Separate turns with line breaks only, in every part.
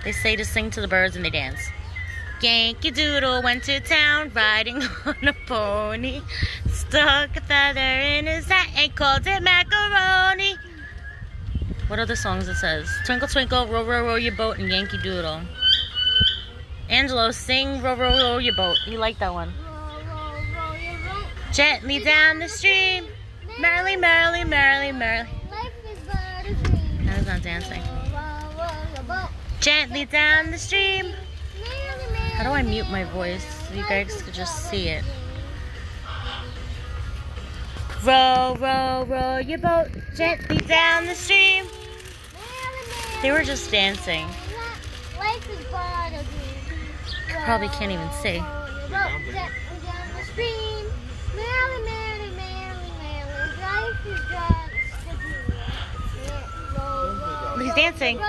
They say to sing to the birds and they dance. Yankee Doodle went to town riding on a pony. Stuck a feather in his hat and called it macaroni. What other songs it says? Twinkle Twinkle, row row row your boat, and Yankee Doodle. Angelo, sing row row row your boat. You like that one? Gently down the stream, merrily, merrily, merrily, merrily. That is not dancing. Gently down the stream. How do I mute my voice so you guys could just see it? Row, row, row your boat gently down the stream. They were just dancing. Probably can't even see. He's dancing.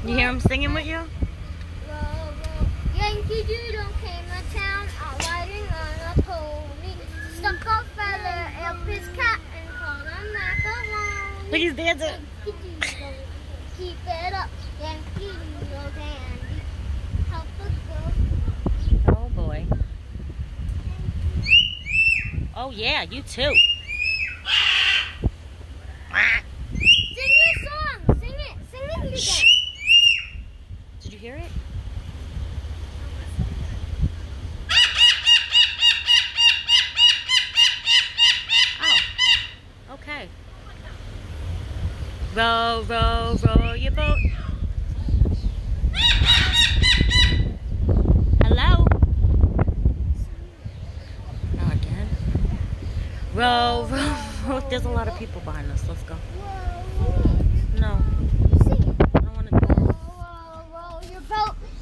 You hear him singing with you?
Yankee Doodle came to town, riding on a pony. Stuck a feather up his cap and called him macaroni.
Look, he's dancing.
Keep it up, Yankee Doodle dandy. Help us go.
Oh boy. Oh yeah, you too.
Sing your song. Sing it. Sing it again.
Did you hear it? Oh, okay. Row, row, row your boat. Hello? Now again. Row, row, row. There's a lot of people behind us. Let's go.
Whoa.